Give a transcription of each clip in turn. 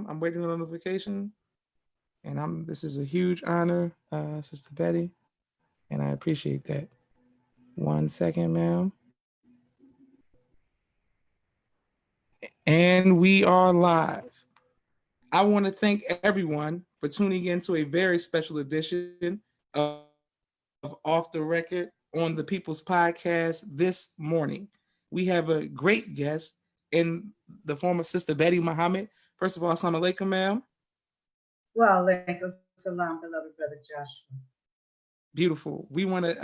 I'm waiting on notification, and this is a huge honor, Sister Betty, and I appreciate that. 1 second, ma'am. And we are live. I want to thank everyone for tuning in to a very special edition of Off the Record on the People's Podcast this morning. We have a great guest in the form of Sister Betty Muhammad. First of all, assalamu alaikum, ma'am. Well, alaikum salam, beloved brother Joshua. Beautiful. We want to,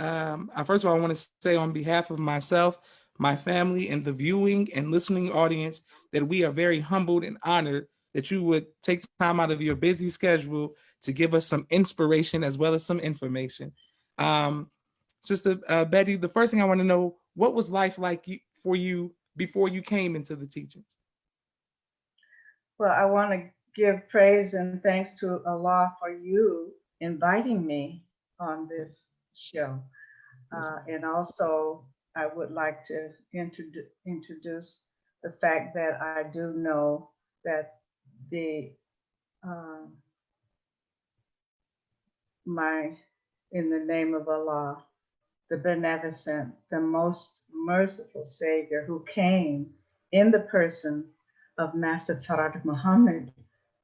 first of all, I want to say on behalf of myself, my family, and the viewing and listening audience that we are very humbled and honored that you would take time out of your busy schedule to give us some inspiration as well as some information. Sister Betty, the first thing I want to know, what was life like for you before you came into the teachings? Well, I want to give praise and thanks to Allah for you inviting me on this show. And also, I would like to introduce the fact that I do know that in the name of Allah, the beneficent, the most merciful Savior who came in the person of Master Farrakhan Muhammad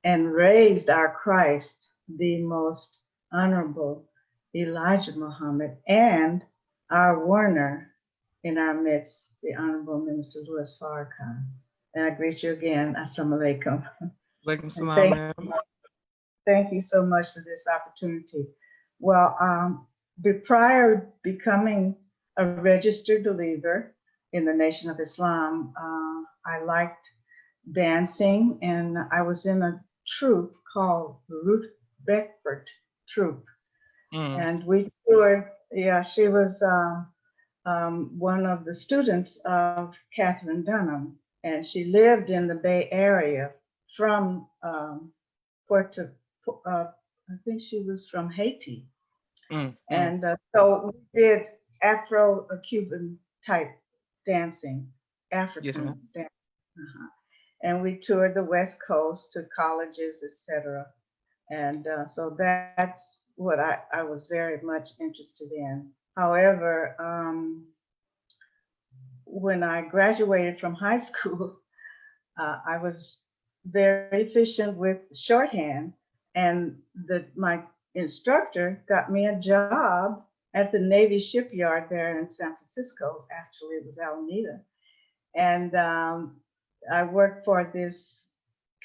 and raised our Christ, the most honorable Elijah Muhammad, and our warner in our midst, the Honorable Minister Louis Farrakhan. And I greet you again. Assalamu alaikum. Alaikum salam, ma'am. Thank you so much for this opportunity. Well, prior to becoming a registered believer in the Nation of Islam, I liked dancing, and I was in a troupe called Ruth Beckford Troupe. And we toured, she was one of the students of Catherine Dunham, and she lived in the Bay Area from I think she was from Haiti. And so we did Afro-Cuban type dancing, African dance. And we toured the West Coast to colleges, etc. And so that's what I was very much interested in. However, when I graduated from high school, I was very efficient with shorthand, and my instructor got me a job at the Navy shipyard there in San Francisco. Actually, it was Alameda. And I worked for this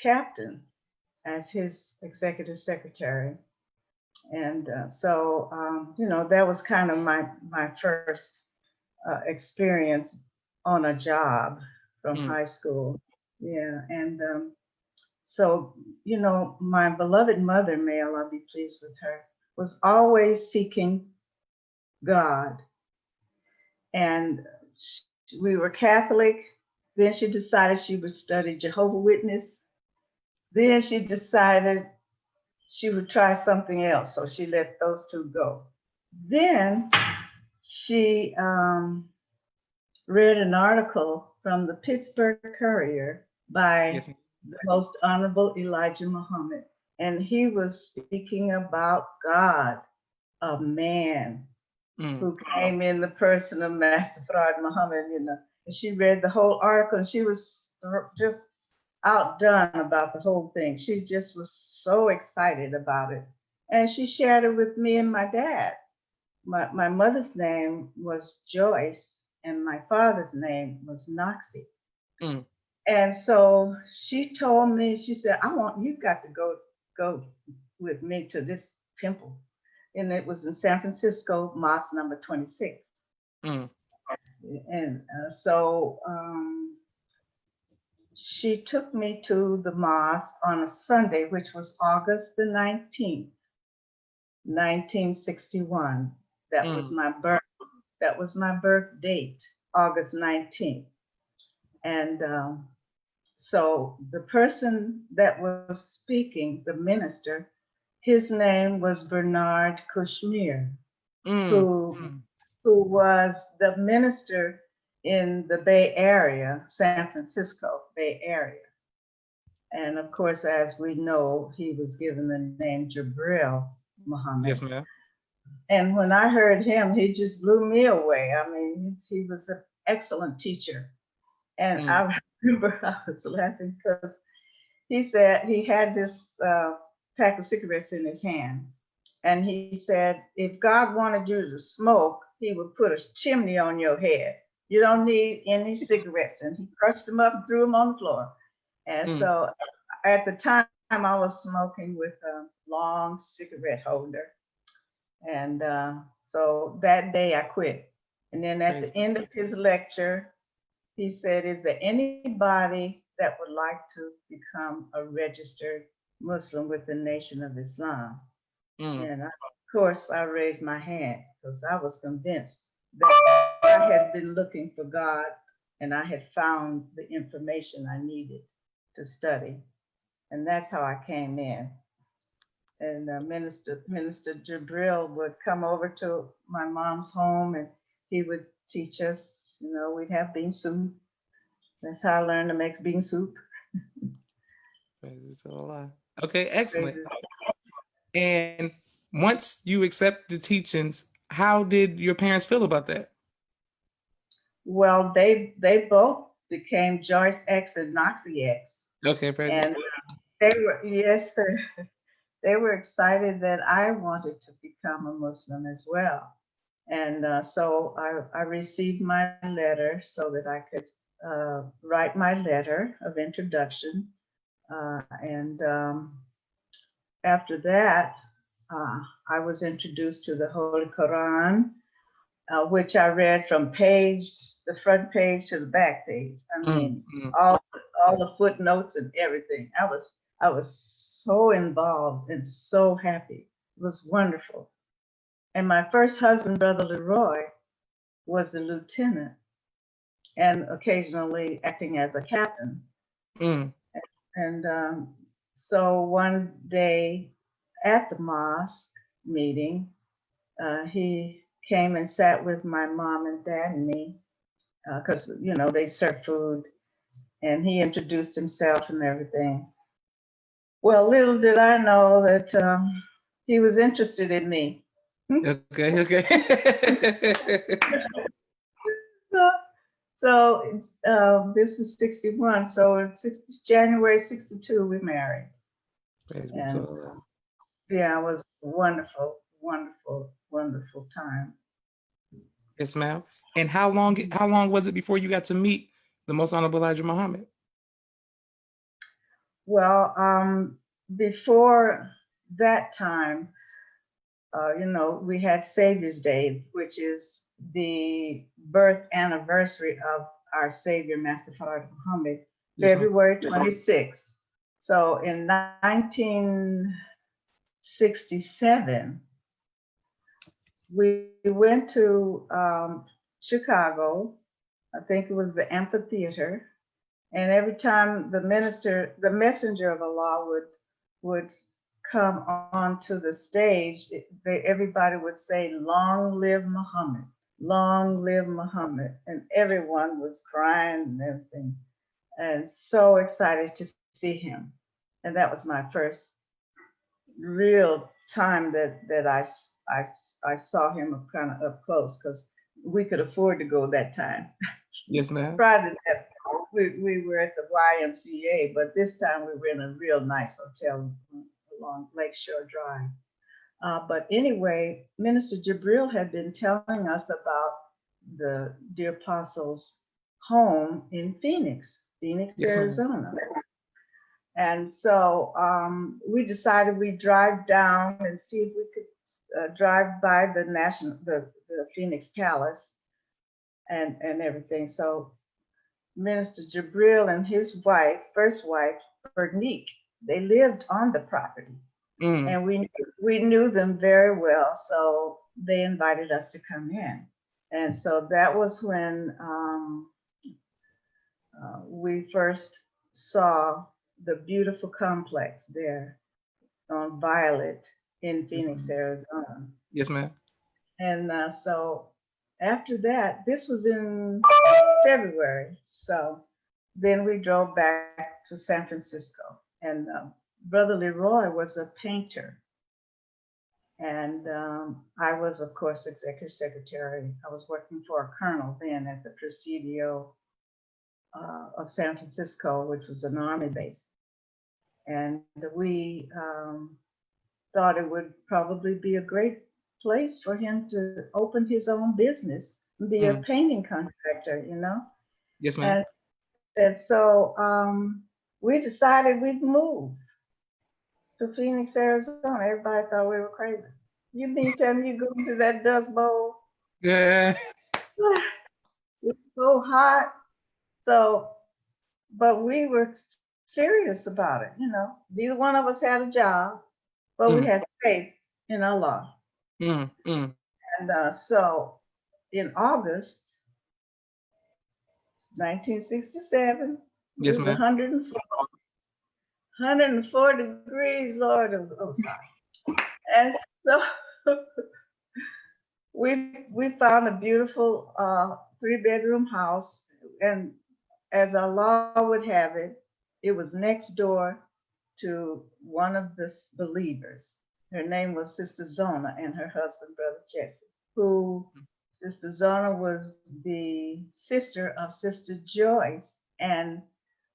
captain as his executive secretary. And so, that was kind of my first experience on a job from high school. Yeah. And so, my beloved mother, may Allah be pleased with her, was always seeking God. And we were Catholic. Then she decided she would study Jehovah's Witness. Then she decided she would try something else. So she let those two go. Then she read an article from the Pittsburgh Courier by the most honorable Elijah Muhammad. And he was speaking about God, a man who came in the person of Master Farrakhan Muhammad, And she read the whole article, and she was just outdone about the whole thing. She just was so excited about it. And she shared it with me and my dad. My mother's name was Joyce, and my father's name was Noxie. And so she told me, she said, you've got to go with me to this temple. And it was in San Francisco, Mosque number 26. And so she took me to the mosque on a Sunday, which was August the 19th, 1961. That was my birth. That was my birth date, August 19th. And so the person that was speaking, the minister, his name was Bernard Kushmir, who was the minister in the Bay Area, San Francisco Bay Area. And of course, as we know, he was given the name Jabril Muhammad. Yes, ma'am. And when I heard him, he just blew me away. I mean, he was an excellent teacher. And Mm, I remember I was laughing because he said he had this pack of cigarettes in his hand. And he said, if God wanted you to smoke, he would put a chimney on your head. You don't need any cigarettes. And he crushed them up and threw them on the floor. And mm, so at the time, I was smoking with a long cigarette holder. And so that day I quit. And then at praise the end of his lecture, he said, is there anybody that would like to become a registered Muslim with the Nation of Islam? Mm, And of course, I raised my hand because I was convinced that I had been looking for God and I had found the information I needed to study. And that's how I came in. And Minister Jabril would come over to my mom's home and he would teach us, you know, we'd have bean soup. That's how I learned to make bean soup. praise be to Allah. Okay, excellent. Praises. And once you accept the teachings, how did your parents feel about that? Well, they both became Joyce X and Noxie X. Okay, praise be. And they were, yes, sir. They were excited that I wanted to become a Muslim as well. And so I received my letter so that I could write my letter of introduction. And after that, uh, I was introduced to the Holy Quran, which I read from the front page to the back page. I Mm, mean, mm, all all the footnotes and everything. I was so involved and so happy. It was wonderful. And my first husband, Brother Leroy, was a lieutenant and occasionally acting as a captain. mm. And so one day at the mosque meeting, he came and sat with my mom and dad and me because, you know, they served food and he introduced himself and everything. Well, little did I know that he was interested in me. Okay, okay. So, so this is 61. So in January 62, we married. Praise be to And Allah. yeah, it was wonderful, wonderful, wonderful time. Yes, ma'am. And how long was it before you got to meet the Most Honorable Elijah Muhammad? Well, before that time, you know, we had Savior's Day, which is the birth anniversary of our Savior, Master Farrakhan Muhammad, Yes, ma'am. February 26th. So in 1967, we went to Chicago. I think it was the amphitheater. And every time the messenger of Allah would come onto the stage, everybody would say, "Long live Muhammad! Long live Muhammad!" And everyone was crying and everything, and so excited to see him. And that was my first real time that I saw him kind of up close because we could afford to go that time. Yes, ma'am. Prior to that, we were at the YMCA, but this time we were in a real nice hotel along Lakeshore Drive. But anyway, Minister Jabril had been telling us about the dear apostle's home in Phoenix, Yes, ma'am. Arizona. And so we decided we'd drive down and see if we could drive by the Phoenix Palace and everything. So Minister Jabril and his wife, first wife, Bernique, they lived on the property. Mm, And we knew them very well, so they invited us to come in. And so that was when we first saw the beautiful complex there on Violet in yes, Phoenix, ma'am. Arizona. Yes, ma'am. And so after that, this was in February. So then we drove back to San Francisco. And Brother Leroy was a painter. And I was, of course, executive secretary. I was working for a colonel then at the Presidio of San Francisco, which was an army base. And we thought it would probably be a great place for him to open his own business and be a painting contractor, you know. Yes, ma'am. And so we decided we'd move to Phoenix, Arizona. Everybody thought we were crazy. You mean tell me you go into that dust bowl? Yeah. It's so hot. So, but we were serious about it, you know. Neither one of us had a job, but we had faith in Allah. Mm, mm. And so in August 1967, it Yes, was ma'am. 104 degrees, Lord, it was hot. And so we found a beautiful 3-bedroom house, and as Allah would have it, it was next door to one of the believers. Her name was Sister Zona, and her husband, Brother Jesse, who Sister Zona was the sister of Sister Joyce and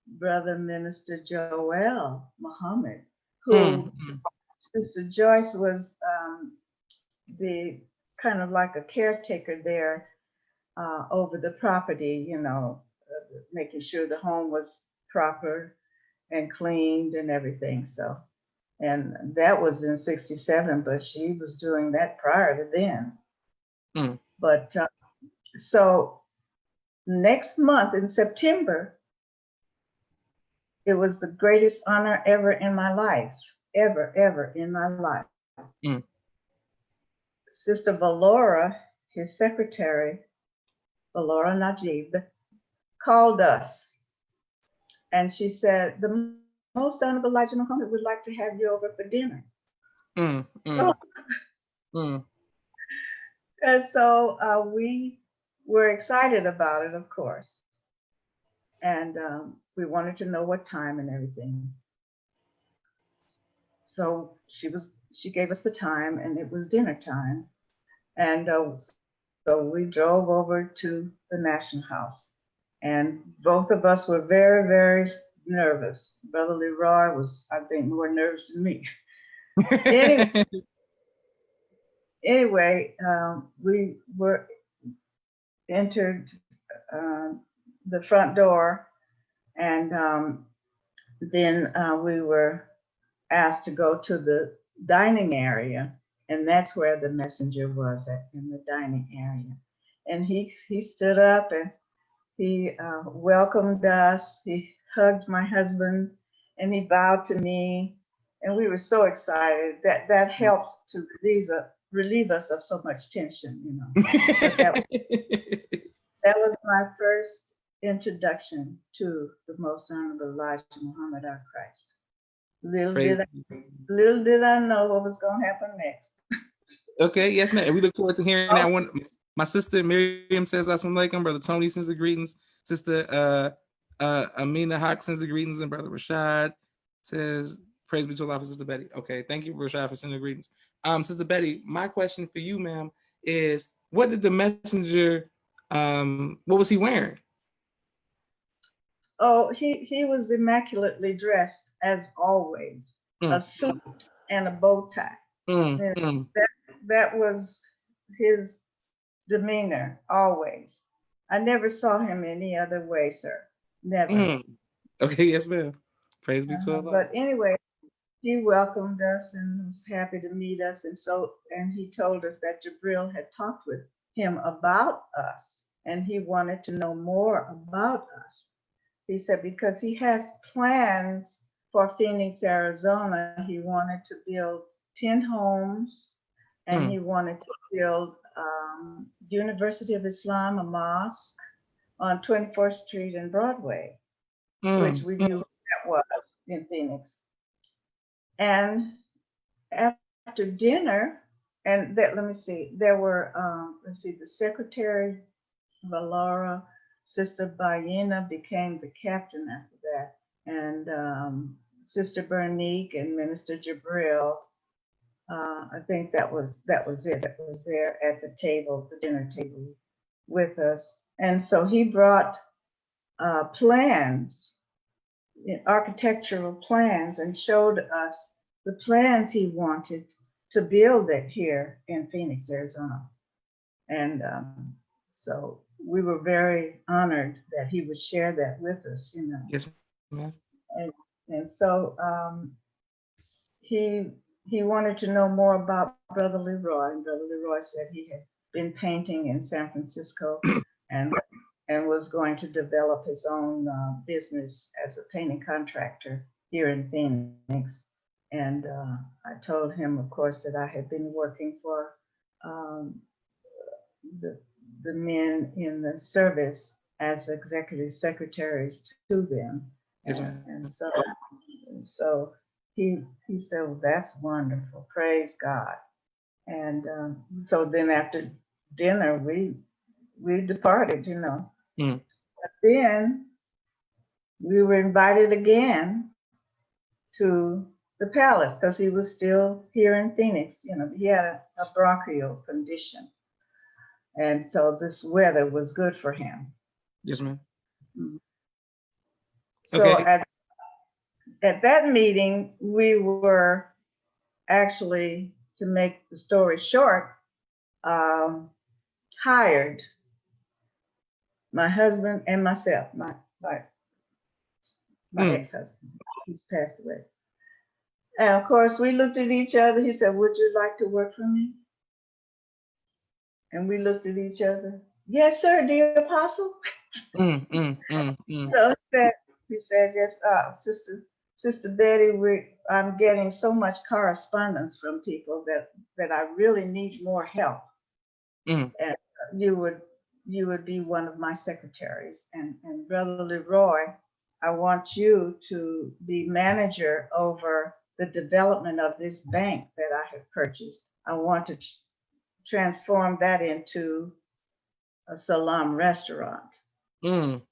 Brother Minister Joel Muhammad, who Sister Joyce was the kind of like a caretaker there over the property, you know, making sure the home was proper and cleaned and everything. So, and that was in 67, but she was doing that prior to then. But so next month in September, it was the greatest honor ever in my life, ever in my life. Sister Valora, his secretary, Valora Najib, called us, and she said, the Most Honorable Elijah Muhammad would like to have you over for dinner. And so we were excited about it, of course. And we wanted to know what time and everything. So she gave us the time, and it was dinner time. And so we drove over to the National House. And both of us were very nervous. Brother Leroy was, I think, more nervous than me. Anyway, we were entered the front door, and then we were asked to go to the dining area, and that's where the messenger was at, in the dining area. And he stood up and he welcomed us. He hugged my husband and he bowed to me, and we were so excited. That helped to relieve us of so much tension, you know. But that was my first introduction to the Most Honorable Elijah Muhammad, our Christ. Little did I know what was going to happen next. Okay, yes, ma'am. And we look forward to hearing that one. My sister Miriam says assalamu alaikum. Brother Tony sends the greetings. Sister Amina Hawk sends the greetings, and Brother Rashad says praise be to Allah for Sister Betty. Okay, thank you, Rashad, for sending the greetings. Sister Betty, my question for you, ma'am, is what did the messenger what was he wearing? Oh, he was immaculately dressed as always. A suit and a bow tie. That was his demeanor always. I never saw him any other way, sir. Never. Okay, yes, ma'am. Praise be to Allah. But anyway, he welcomed us and was happy to meet us, and he told us that Jabril had talked with him about us, and he wanted to know more about us. He said because he has plans for Phoenix, Arizona. He wanted to build 10 homes, and he wanted to build University of Islam, a mosque on 24th Street and Broadway, which we knew that was in Phoenix. And after dinner, let me see, there were, the secretary, Valora, Sister Bayena became the captain after that, and Sister Bernique and Minister Jabril. I think that was it. That was there at the table, the dinner table, with us. And so he brought plans, architectural plans, and showed us the plans he wanted to build it here in Phoenix, Arizona. And so we were very honored that he would share that with us. Yes, ma'am. And, and so he he wanted to know more about Brother Leroy, and Brother Leroy said he had been painting in San Francisco and and was going to develop his own business as a painting contractor here in Phoenix. And I told him, of course, that I had been working for um, the, the men in the service as executive secretaries to them. Yes, And, ma'am. and so he said, well, that's wonderful. Praise God. And so then after dinner, we departed. Mm. But then we were invited again to the palace because he was still here in Phoenix. He had a bronchial condition. And so this weather was good for him. Yes, ma'am. So Okay. at that meeting, we were actually, to make the story short, hired, my husband and myself, my ex-husband, who's passed away. And of course, we looked at each other. He said, would you like to work for me? And we looked at each other. Yes, sir, dear apostle. So he said, yes, Sister Betty, I'm getting so much correspondence from people that I really need more help. And you would be one of my secretaries. And Brother Leroy, I want you to be manager over the development of this bank that I have purchased. I want to transform that into a Salam restaurant. So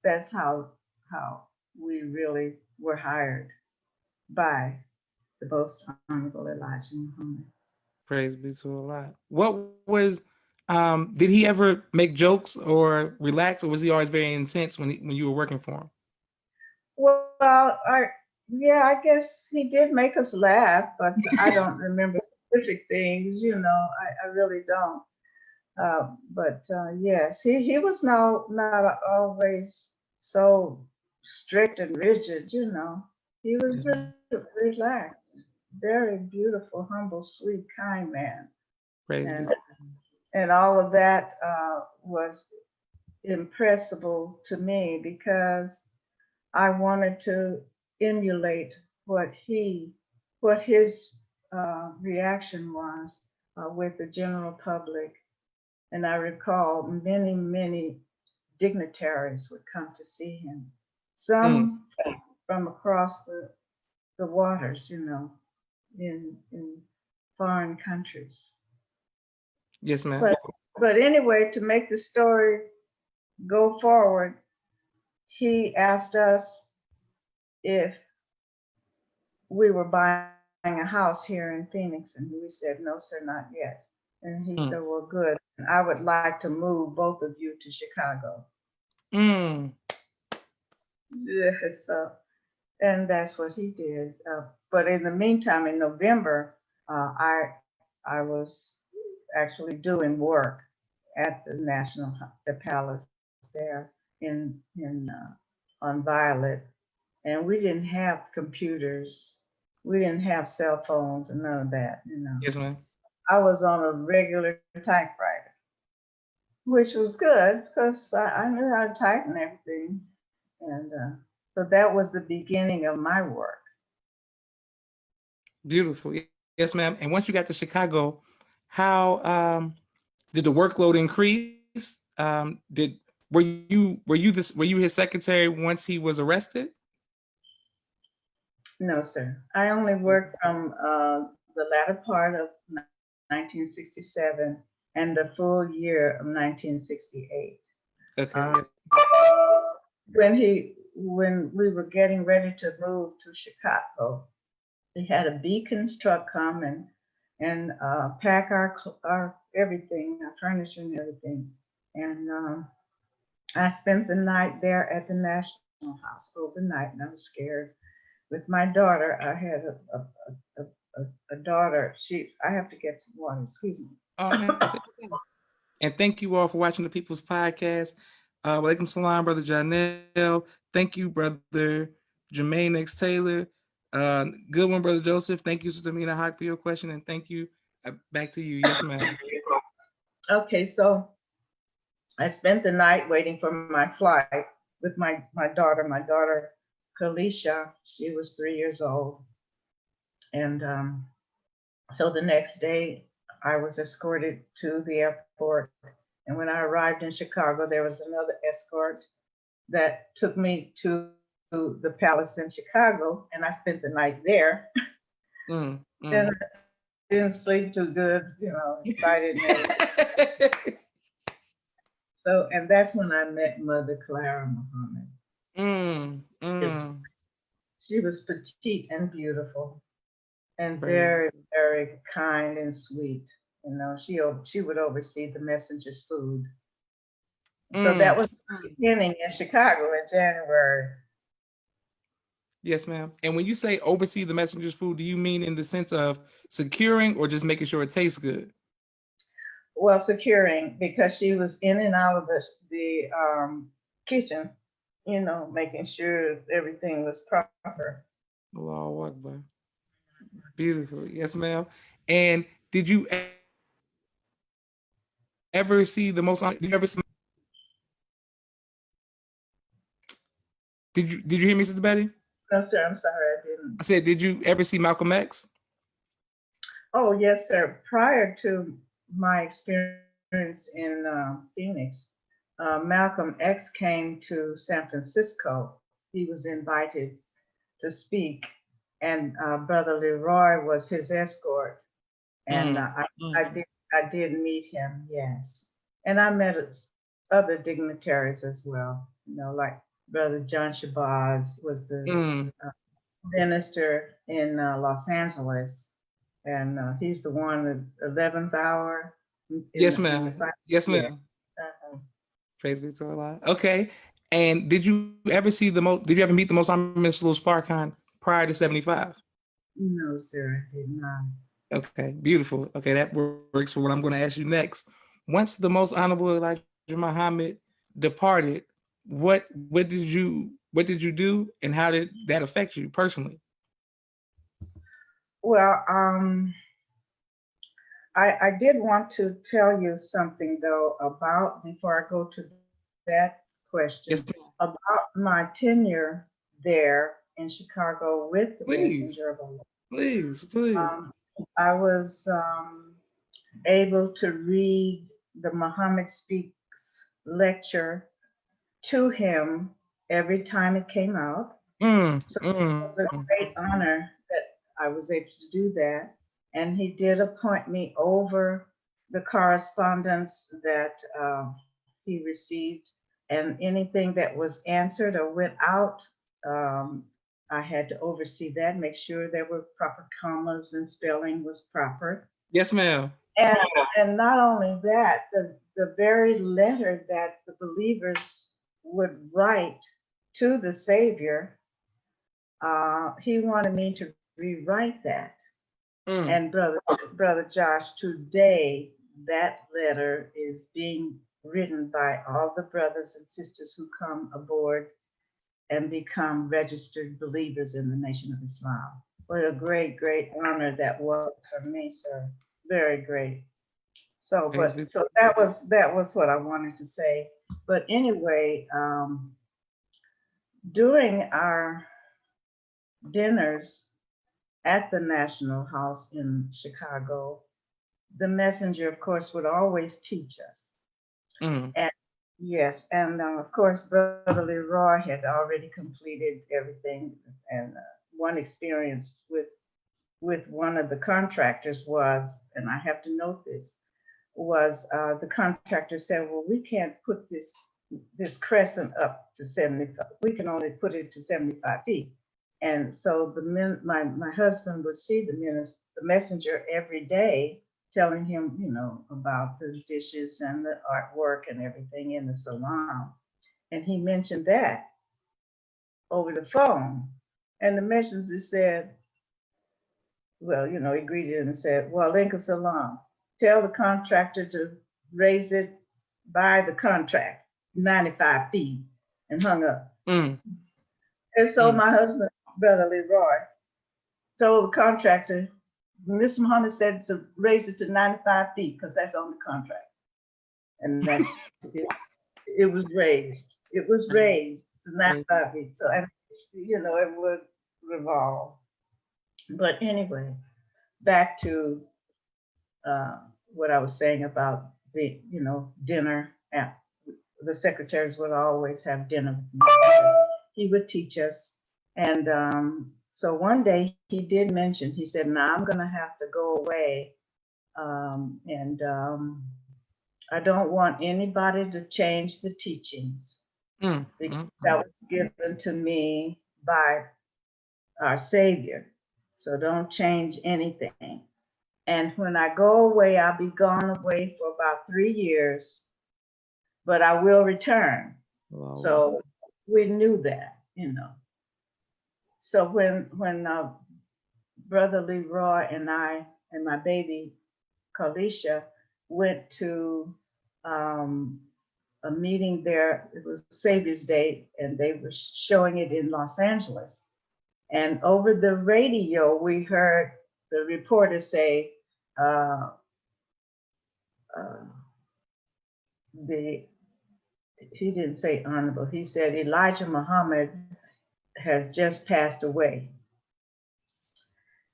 that's how we really were hired by the Most Honorable Elijah Muhammad. Praise be to Allah. What was did he ever make jokes or relax, or was he always very intense when you were working for him? Well, I guess he did make us laugh, but I don't remember specific things. I really don't. But yes, he was not always so strict and rigid. He was really relaxed, very beautiful, humble, sweet, kind man. Praise be. And all of that was impressible to me because I wanted to emulate what his reaction was with the general public. And I recall many, many dignitaries would come to see him. Some from across the waters, in foreign countries. Yes, ma'am. But anyway, to make the story go forward, he asked us if we were buying a house here in Phoenix, and we said, no, sir, not yet. And he said, well, good. I would like to move both of you to Chicago. Yeah, and that's what he did. But in the meantime, in November, I was actually doing work at the palace there on Violet, and we didn't have computers, we didn't have cell phones, and none of that. Yes, ma'am. I was on a regular typewriter, which was good because I knew how to type and everything, and so that was the beginning of my work. Beautiful. Yes, ma'am. And once you got to Chicago, how did the workload increase? Were you his secretary once he was arrested? No, sir. I only worked from the latter part of 1967 and the full year of 1968. Okay. Uh, when we were getting ready to move to Chicago, we had a Beacons truck come and pack our everything, our furniture and everything. And I spent the night there at the National House overnight, and I was scared. With my daughter, I had a daughter. I have to get some water. Excuse me. Oh man. And thank you all for watching the People's Podcast. Walaikum salam, Brother Janelle. Thank you, Brother Jermaine X Taylor. Good one, Brother Joseph. Thank you, Sister Mina Hawk, for your question. And thank you. Back to you. Yes, ma'am. Okay, so I spent the night waiting for my flight with my daughter. My daughter, Kalisha, she was 3 years old. And so the next day, I was escorted to the airport. And when I arrived in Chicago, there was another escort that took me to the palace in Chicago, and I spent the night there. And I didn't sleep too good, excited and everything. So, and that's when I met Mother Clara Muhammad. She was petite and beautiful, and very, very kind and sweet. She would oversee the messenger's food. So that was the beginning in Chicago in January. Yes, ma'am. And when you say oversee the messenger's food, do you mean in the sense of securing or just making sure it tastes good? Well, securing, because she was in and out of the kitchen, making sure everything was proper. Allahu Akbar. Beautiful. Yes, ma'am. And did you ever see the most? Did you ever see? Did you hear me, Sister Betty? No, sir. I'm sorry, I didn't. I said, did you ever see Malcolm X? Oh, yes, sir. Prior to my experience in Phoenix, Malcolm X came to San Francisco. He was invited to speak, and Brother Leroy was his escort. And I did meet him, yes. And I met other dignitaries as well, like Brother John Shabazz was the minister in Los Angeles, and he's the one at 11th hour. Yes, ma'am. Yes, ma'am. Praise be to Allah. Okay. And did you ever see did you ever meet the most honorable Louis Farrakhan prior to 75? No, sir, I did not. Okay, beautiful. Okay, that works for what I'm going to ask you next. Once the most honorable Elijah Muhammad departed, what did you do, and how did that affect you personally? Well, I did want to tell you something though before I go to that question, Yes, about my tenure there in Chicago with the Messenger of Allah. Please. I was able to read the Muhammad Speaks lecture to him every time it came out. So it was a great honor that I was able to do that. And he did appoint me over the correspondence that he received, and anything that was answered or went out, I had to oversee that, make sure there were proper commas and spelling was proper. Yes, ma'am. And not only that, the very letter that the believers would write to the Savior, he wanted me to rewrite that. And brother Josh, today that letter is being written by all the brothers and sisters who come aboard and become registered believers in the Nation of Islam. What a great, great honor that was for me, sir. Very great. So that was what I wanted to say. But anyway, during our dinners at the National House in Chicago, the messenger, of course, would always teach us. And yes, and of course, Brother Leroy had already completed everything. And one experience with one of the contractors was, and I have to note this, was the contractor said, well, we can't put this crescent up to 75. We can only put it to 75 feet. And so my husband would see the messenger every day, telling him, about the dishes and the artwork and everything in the salon. And he mentioned that over the phone. And the messenger said, well, he greeted him and said, well, Lincoln Salon, tell the contractor to raise it by the contract, 95 feet, and hung up. Mm. And so my husband, Brother Leroy, told the contractor, Mr. Muhammad said to raise it to 95 feet because that's on the contract. And that's it. It was raised. It was raised to 95 feet. So, it would revolve. But anyway, back to what I was saying about the, dinner. The secretaries would always have dinner with me. He would teach us. And so one day he did mention, he said, now I'm going to have to go away. And I don't want anybody to change the teachings. Because that was given to me by our Savior. So don't change anything. And when I go away, I'll be gone away for about 3 years, but I will return. Wow. So we knew that, So when Brother Leroy and I and my baby Kalisha went to a meeting there, it was Savior's Day, and they were showing it in Los Angeles. And over the radio, we heard the reporter say, he didn't say honorable, he said Elijah Muhammad has just passed away.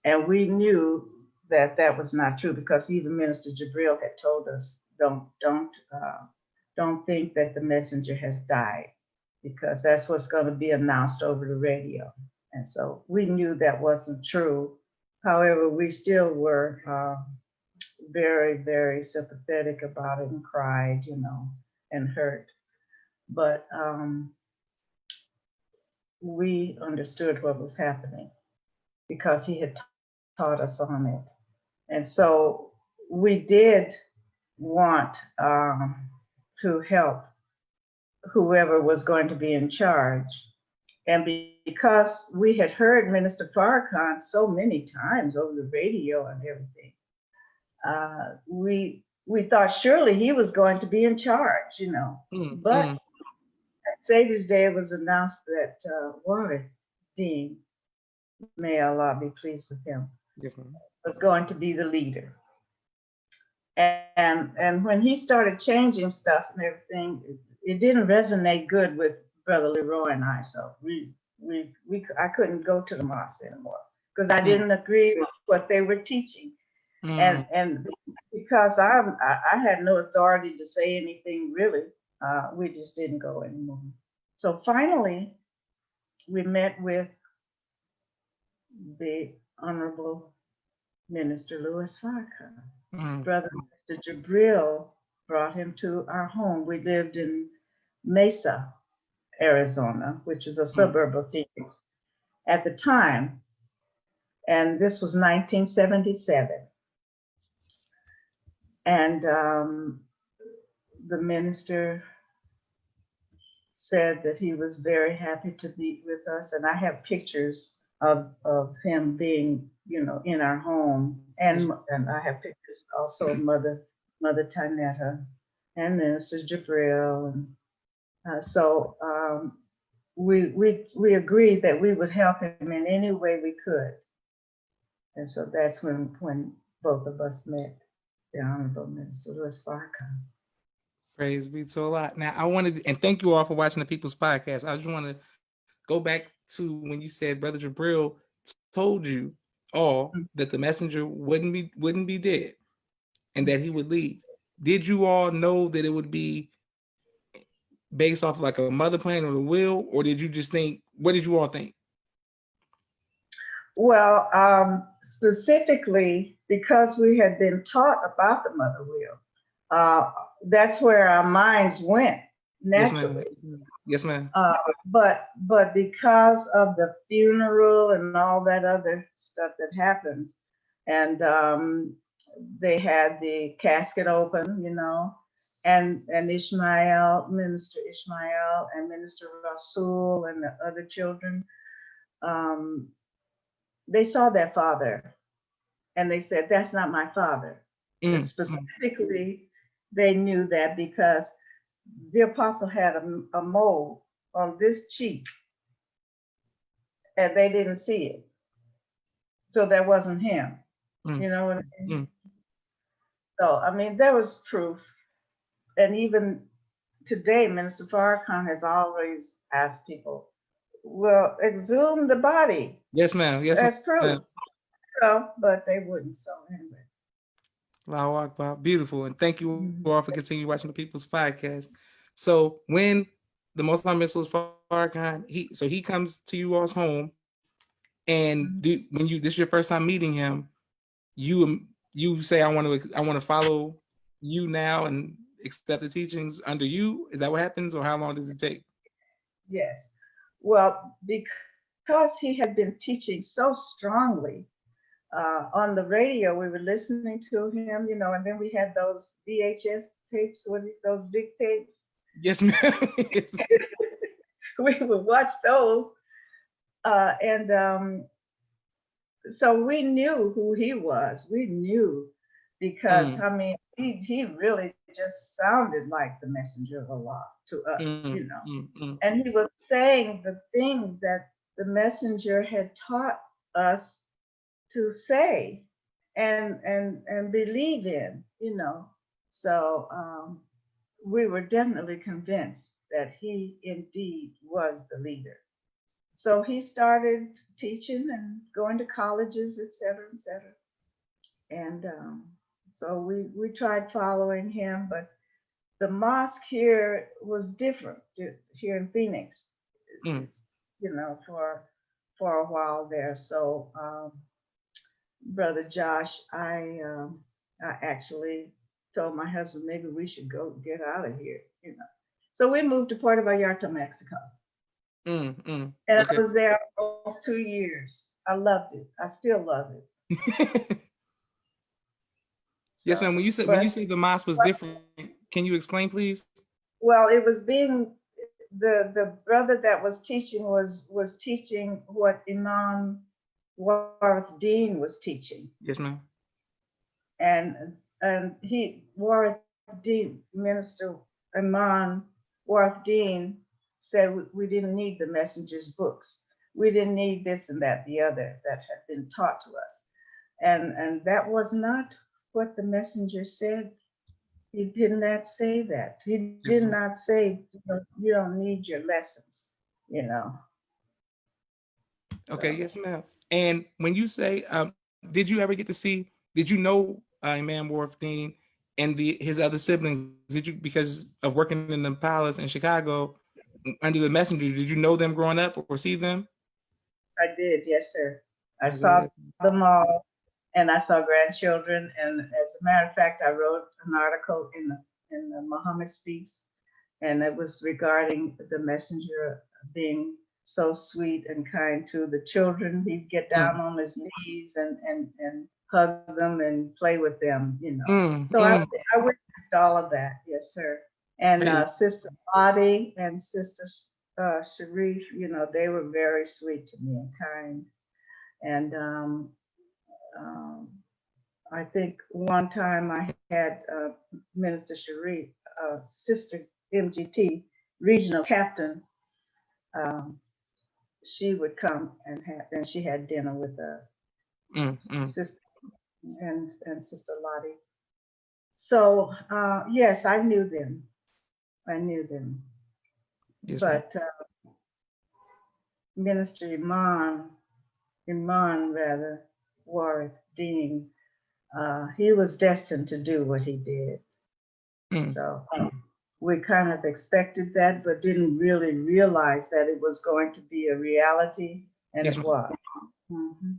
And we knew that that was not true because even Minister Jabril had told us, don't think that the messenger has died, because that's what's going to be announced over the radio. And so we knew that wasn't true. However, we still were very, very sympathetic about it and cried, and hurt. But we understood what was happening because he had taught us on it. And so we did want to help whoever was going to be in charge. And because we had heard Minister Farrakhan so many times over the radio and everything, we thought surely he was going to be in charge, But at Savior's Day, it was announced that Warwick Dean, may Allah be pleased with him, was going to be the leader. And when he started changing stuff and everything, it didn't resonate good with Brother Leroy and I. So I couldn't go to the mosque anymore because I didn't agree with what they were teaching. And because I had no authority to say anything really, we just didn't go anymore. So finally, we met with the Honorable Minister Louis Farrakhan. Brother Mr. Jabril brought him to our home. We lived in Mesa, Arizona, which is a suburb of Phoenix at the time. And this was 1977. And the minister said that he was very happy to be with us. And I have pictures of him being, in our home. And I have pictures also of Mother Tanetta and Minister Jabril. And so we agreed that we would help him in any way we could. And so that's when both of us met the Honorable Minister Louis Farrakhan. Praise be to Allah. Now, I wanted, and thank you all for watching the People's Podcast. I just want to go back to when you said Brother Jabril told you all that the messenger wouldn't be dead and that he would leave. Did you all know that it would be based off like a mother plan or the will, or did you just think, what did you all think? Well, specifically because we had been taught about the mother will, uh, that's where our minds went Yes, ma'am. naturally. Yes, ma'am. But because of the funeral and all that other stuff that happened, and they had the casket open, and Ishmael, Minister Ishmael, and Minister Rasul, and the other children, um, they saw their father, and they said, "That's not my father." And Mm. specifically, they knew that because the apostle had a mole on this cheek, and they didn't see it. So that wasn't him. Mm. You know what I mean? Mm. So, I mean, there was proof. And even today, Minister Farrakhan has always asked people, well, exhume the body Yes, ma'am. Yes, as proof. ma'am. But they wouldn't. So, anyway. Allahu Akbar. Beautiful. And thank you Mhm. all for continuing watching the People's Podcast. So when the Most High Missile Farrakhan, he comes to you all's home, and when this is your first time meeting him, you say, I want to follow you now and accept the teachings under you. Is that what happens, or how long does it take? Yes. Well, because he had been teaching so strongly on the radio, we were listening to him, and then we had those VHS tapes, those big tapes. Yes, ma'am. Yes. We would watch those, and so we knew who he was. We knew because I mean, he really just sounded like the messenger of Allah to us, and he was saying the things that the messenger had taught us to say and believe in. So we were definitely convinced that he indeed was the leader. So he started teaching and going to colleges, et cetera, et cetera. And so we tried following him, but the mosque here was different here in Phoenix, Mm. for a while there. So Brother Josh, I actually told my husband maybe we should go get out of here. So we moved to Puerto Vallarta, Mexico. And Okay. I was there almost 2 years. I loved it. I still love it. Yes, So, ma'am. When you say the mosque was different, can you explain, please? well, it was being the brother that was teaching was teaching what Imam Warith Dean was teaching. Yes, ma'am. And Warith Dean, Minister Imam Warith Dean said we didn't need the messenger's books. We didn't need this and that, the other that had been taught to us. And that was not what the messenger said. He did not say that. He did not say, you don't need your lessons. Okay, So yes, ma'am. And when you say, did you ever get to see, did you know Imam Warif Dean and his other siblings? Did you, because of working in the palace in Chicago under the messenger, did you know them growing up or see them? I did, yes, sir. I saw Okay. them all, and I saw grandchildren. And as a matter of fact, I wrote an article in the Muhammad Speaks, and it was regarding the messenger being so sweet and kind to the children. He'd get down on his knees and hug them and play with them. So I witnessed all of that, yes, sir. And Sister Lottie and Sister Sharif, they were very sweet to me and kind. And um, I think one time I had Minister Sharif, Sister MGT, regional captain. Um, she would come and she had dinner with Sister and Sister Lottie. So yes, I knew them. I knew them. Yes, But Minister Iman rather, Warith Dean, he was destined to do what he did. So we kind of expected that, but didn't really realize that it was going to be a reality, and yes, it was. Mm-hmm.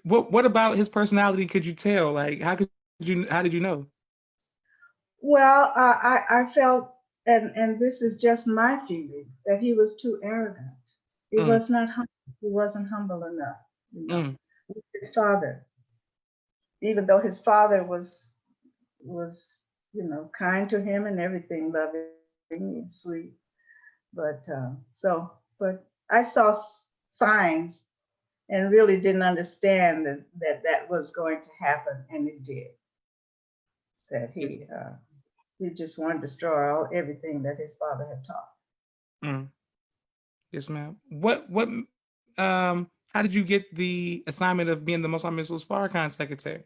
What about his personality? Could you tell? Like, how did you know? Well, I felt, and this is just my feeling, that he was too arrogant. He Mm, was not humble. He wasn't humble enough, you know. mm, With his father, even though his father was kind to him and everything, loving and sweet. But I saw signs and really didn't understand that was going to happen, and it did. That yes, he just wanted to destroy everything that his father had taught. mm, yes, ma'am. How did you get the assignment of being the Most Honorable Sis Farrakhan secretary?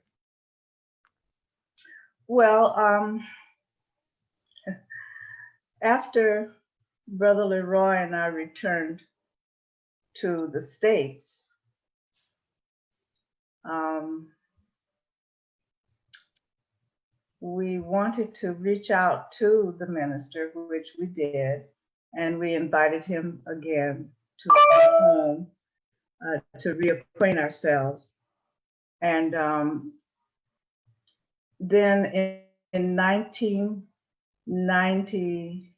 Well, after Brother Leroy and I returned to the States, um, we wanted to reach out to the minister, which we did, and we invited him again to our home to reacquaint ourselves. And then in 1990,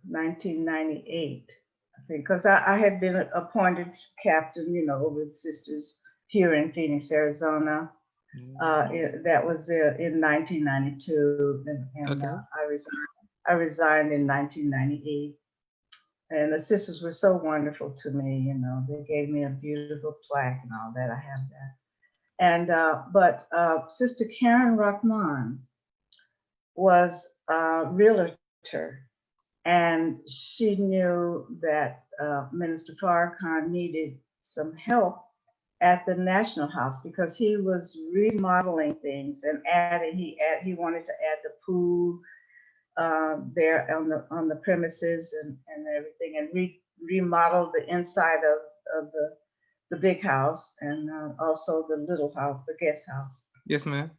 1998, I think, because I had been appointed captain, over the sisters here in Phoenix, Arizona. That was in 1992, and Okay. I resigned in 1998. And the sisters were so wonderful to me. They gave me a beautiful plaque and all that. I have that. And but Sister Karen Rahman was a realtor, and she knew that Minister Farrakhan needed some help at the National House because he was remodeling things and adding. He wanted to add the pool there on the premises and everything, and remodel the inside of the big house and also the little house, the guest house. Yes, ma'am.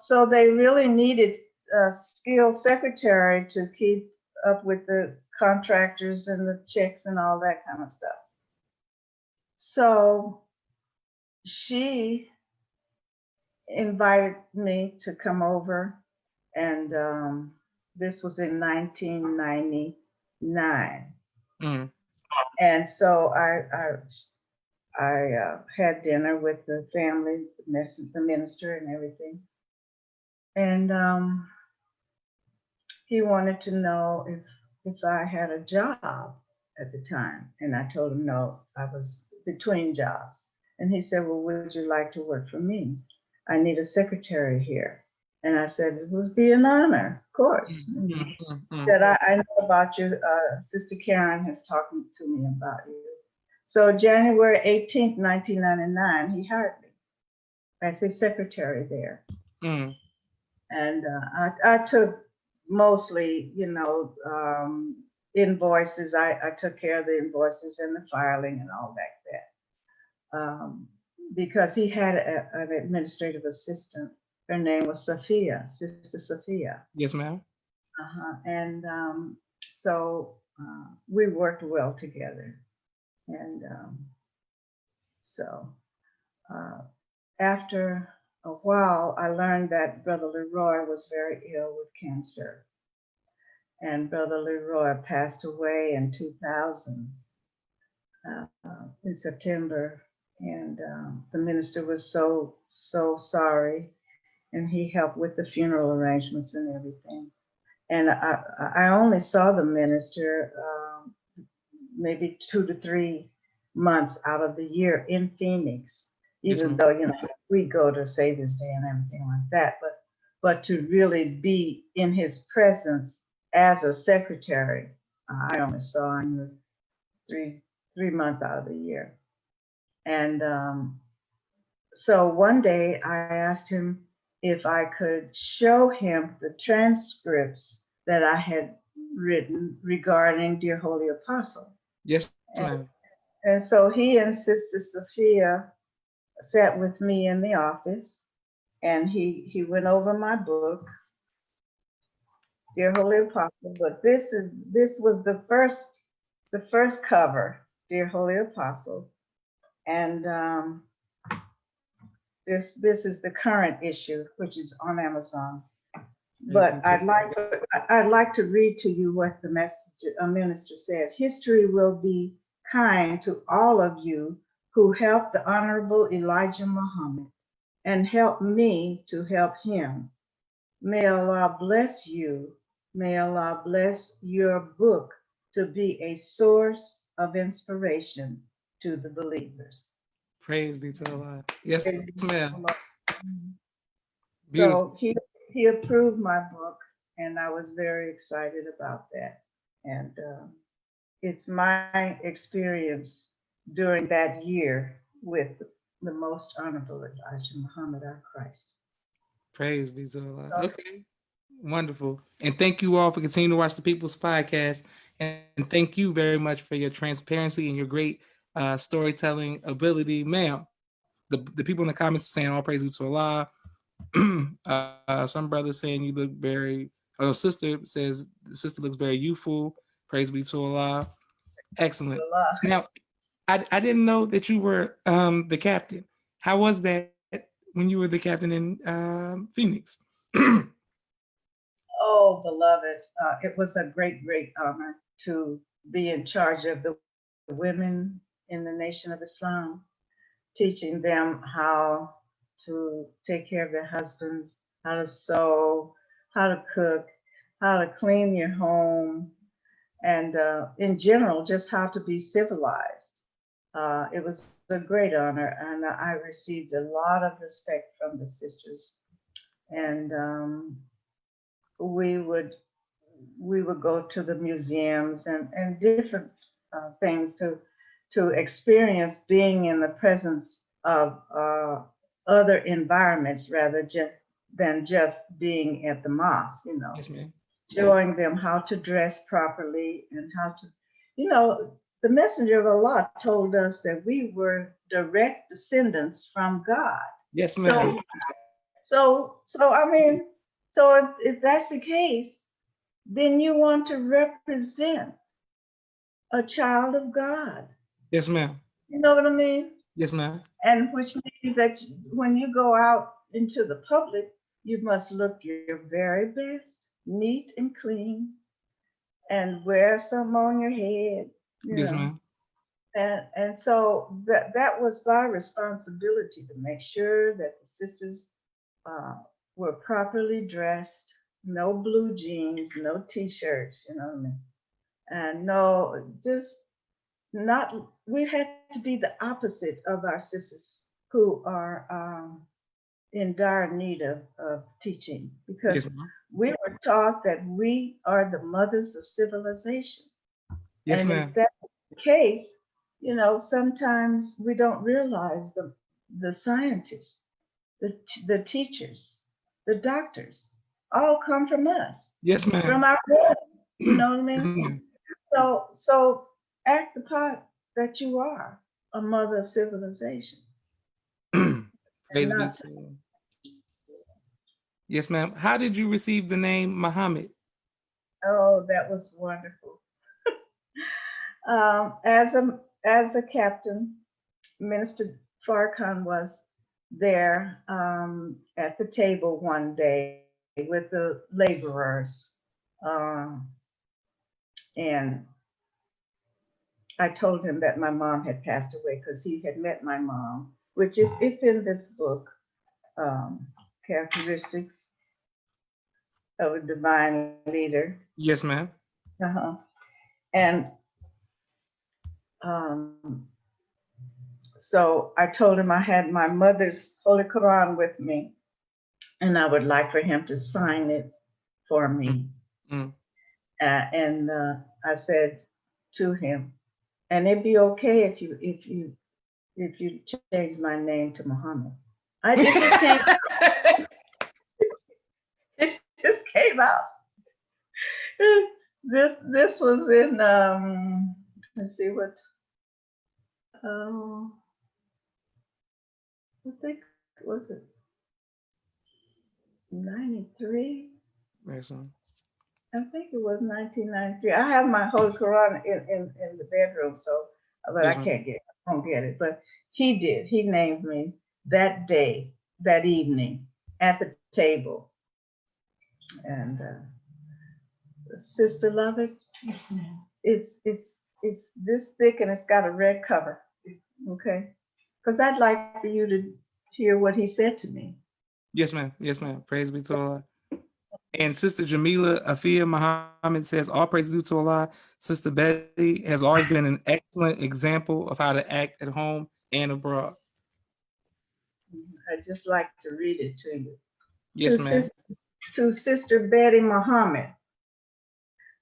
So they really needed a skilled secretary to keep up with the contractors and the checks and all that kind of stuff. So she invited me to come over, and this was in 1999. Mm, And so I had dinner with the family, the minister, and everything. And he wanted to know if I had a job at the time, and I told him no, I was between jobs. And he said, "Well, would you like to work for me? I need a secretary here." And I said, "It would be an honor, of course." mm, mm, mm, mm. That I know about you. Sister Karen has talked to me about you. So January 18th, 1999, he hired me as his secretary there. Mm. And I took mostly, invoices. I took care of the invoices and the filing and all that. Because he had an administrative assistant. Her name was Sophia, Sister Sophia. Yes, ma'am. And so we worked well together. And so uh, after a while, I learned that Brother Leroy was very ill with cancer. And Brother Leroy passed away in 2000, in September. And the minister was so sorry. And he helped with the funeral arrangements and everything. And I only saw the minister maybe 2 to 3 months out of the year in Phoenix, Yes, even ma'am. though we go to Savior's Day and everything like that. But to really be in his presence as a secretary, I only saw him three months out of the year. And so one day I asked him if I could show him the transcripts that I had written regarding Dear Holy Apostle. Yes, And, ma'am. and so he and Sister Sophia sat with me in the office, and he went over my book, Dear Holy Apostle. But this was the first cover, Dear Holy Apostle. And This is the current issue, which is on Amazon. Praise be But to I'd like to read to you what the minister said. History will be kind to all of you who helped the Honorable Elijah Muhammad and helped me to help him. May Allah bless you. May Allah bless your book to be a source of inspiration to the believers. Praise be to Allah. Yes, Praise be to ma'am. Allah. Beautiful. So he approved my book, and I was very excited about that. And it's my experience during that year with the Most Honorable Elijah Muhammad, our Christ. Praise be to Allah. So, Okay. Wonderful. And thank you all for continuing to watch the People's Podcast. And thank you very much for your transparency and your great storytelling ability, ma'am. The people in the comments are saying all praise be to Allah. Some brother saying you look very, oh, sister says the sister looks very youthful. Praise be to Allah. Excellent. Allah. Now, I didn't know that you were the captain. How was that when you were the captain in Phoenix? Oh, beloved, it was a great, great honor to be in charge of the women in the Nation of Islam, teaching them how to take care of their husbands, how to sew, how to cook, how to clean your home, and in general, just how to be civilized. It was a great honor, and I received a lot of respect from the sisters. And we would we would go to the museums and different things to experience being in the presence of other environments rather than just being at the mosque, Yes, ma'am. showing them how to dress properly and how to, the messenger of Allah told us that we were direct descendants from God. Yes, ma'am. So I mean, so if that's the case, then you want to represent a child of God. Yes, ma'am. You know what I mean? Yes, ma'am. And which means that when you go out into the public, you must look your very best, neat and clean, and wear some on your head, you Yes, know. ma'am. And so that was my responsibility to make sure that the sisters uh, were properly dressed, no blue jeans, no t-shirts, you know what I mean? And no, just not, we had to be the opposite of our sisters who are in dire need of teaching because Yes, ma'am. we were taught that we are the mothers of civilization. Yes, And if ma'am. that's the case, sometimes we don't realize the scientists, the teachers, the doctors all come from us, Yes, from ma'am. our womb. You know what I Yes, mean? ma'am. So act the part that you are a mother of civilization and Praise be not. to you. Yes, ma'am. How did you receive the name Muhammad? Oh, that was wonderful. As a captain, Minister Farrakhan was there at the table one day with the laborers, um, and I told him that my mom had passed away because he had met my mom, which is it's in this book, Characteristics of a Divine Leader. Yes, ma'am. Uh-huh. And um, so I told him I had my mother's Holy Quran with me, and I would like for him to sign it for me. Mm. And I said to him, and it'd be okay if you change my name to Muhammad. It just came. It just came out. This was in let's see what um I think was it 93? Yes, ma'am. I think it was 1993. I have my Holy Quran in the bedroom, so but I Yes, ma'am. can't get it. I won't get it. But he did. He named me that day, that evening, at the table. And Sister Lovett, it's this thick and it's got a red cover. Okay, because I'd like for you to hear what he said to me. Yes, ma'am. Yes, ma'am. Praise be to Allah. And Sister Jamila Afia Muhammad says, all praise due to Allah. Sister Betty has always been an excellent example of how to act at home and abroad. I'd just like to read it to you. Yes, ma'am. To Sister Betty Muhammad,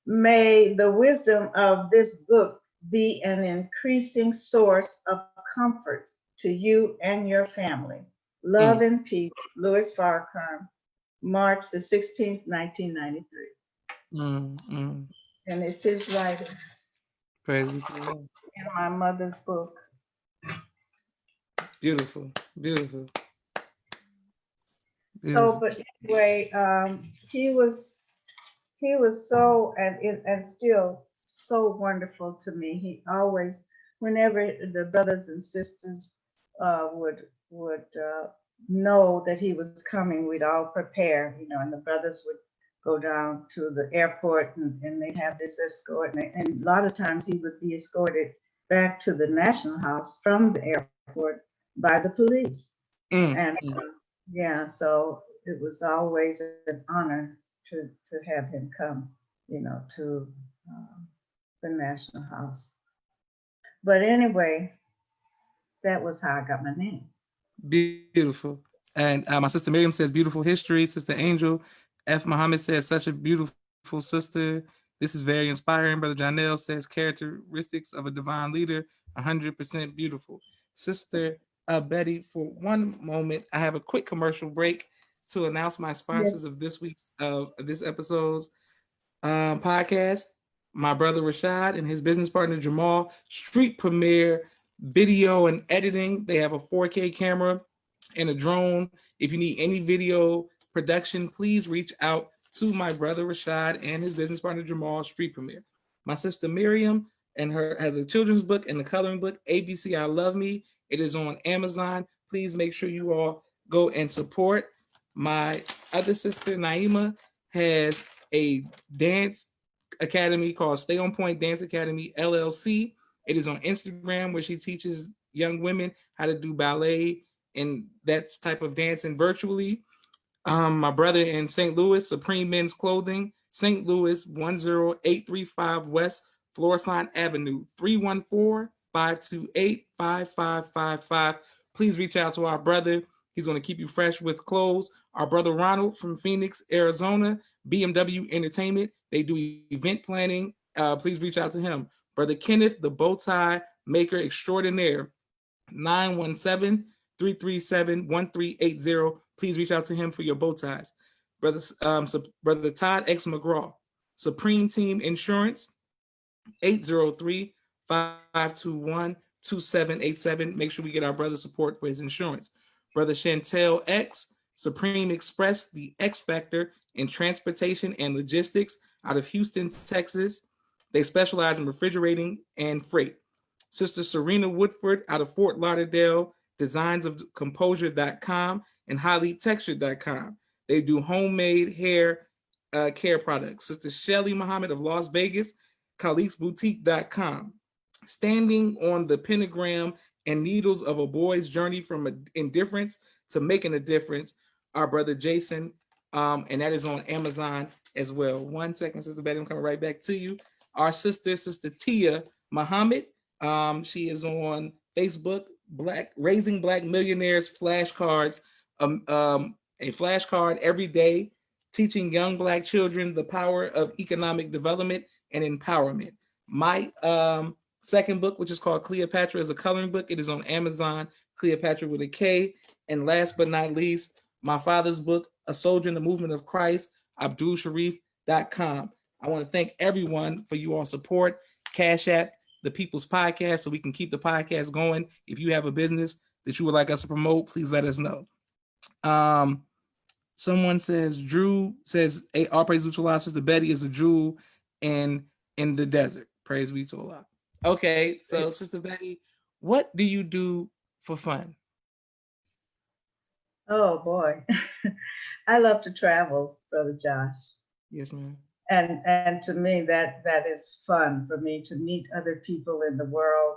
may the wisdom of this book be an increasing source of comfort to you and your family. Love and peace, Louis Farrakhan, March the 16th, 1993. And it's his writing Praise be to Allah. in my mother's book. Beautiful, beautiful. So, but anyway, he was so and still so wonderful to me. He always, whenever the brothers and sisters would know that he was coming, we'd all prepare, and the brothers would go down to the airport and they'd have this escort, and a lot of times he would be escorted back to the National House from the airport by the police. And yeah, so it was always an honor to have him come, to the National House. But anyway, that was how I got my name. Beautiful. And my sister Miriam says, beautiful history. Sister Angel F. Muhammad says, such a beautiful sister. This is very inspiring. Brother Janelle says, characteristics of a divine leader, 100% beautiful. Sister Betty, for one moment, I have a quick commercial break to announce my sponsors of this week's this episode's podcast. My brother Rashad and his business partner Jamal, street premiere video and editing. They have a 4K camera and a drone. If you need any video production, please reach out to my brother Rashad and his business partner Jamal, street premiere. My sister Miriam and her has a children's book and a coloring book, ABC I Love Me. It is on Amazon. Please make sure you all go and support. My other sister Naima has a dance academy called Stay On Point Dance Academy LLC. It is on Instagram, where she teaches young women how to do ballet and that type of dancing virtually. My brother in St. Louis, Supreme Men's Clothing, St. Louis, 10835 West Florissant Avenue, 314-528-5555. Please reach out to our brother. He's going to keep you fresh with clothes. Our brother Ronald from Phoenix, Arizona, BMW Entertainment. They do event planning. Please reach out to him. Brother Kenneth, the bow tie maker extraordinaire, 917-337-1380. Please reach out to him for your bow ties. Brother Todd X. McGraw, Supreme Team Insurance, 803-521-2787. Make sure we get our brother's support for his insurance. Brother Chantel X, Supreme Express, the X Factor in transportation and logistics, out of Houston, Texas. They specialize in refrigerating and freight. Sister Serena Woodford out of Fort Lauderdale, designsofcomposure.com and highlydtexture.com. They do homemade hair care products. Sister Shelly Muhammad of Las Vegas, caliqueboutique.com. Standing on the pentagram and needles of a boy's journey from indifference to making a difference, our brother Jason, and that is on Amazon as well. 1 second, Sister Betty, I'm coming right back to you. Our sister Tia Muhammad, she is on Facebook, Raising Black Millionaires flashcards, a flashcard every day, teaching young Black children the power of economic development and empowerment. My second book, which is called Cleopatra, is a coloring book. It is on Amazon, Cleopatra with a K. And last but not least, my father's book, A Soldier in the Movement of Christ, AbdulSharif.com. I want to thank everyone for you all support. Cash App, the People's Podcast, so we can keep the podcast going. If you have a business that you would like us to promote, please let us know. Someone says, Drew says, all praise to Allah, Sister Betty is a jewel in the desert. Praise be to Allah. Okay, so Sister Betty, what do you do for fun? Oh boy. I love to travel, Brother Josh. Yes, ma'am. And to me that is fun for me to meet other people in the world.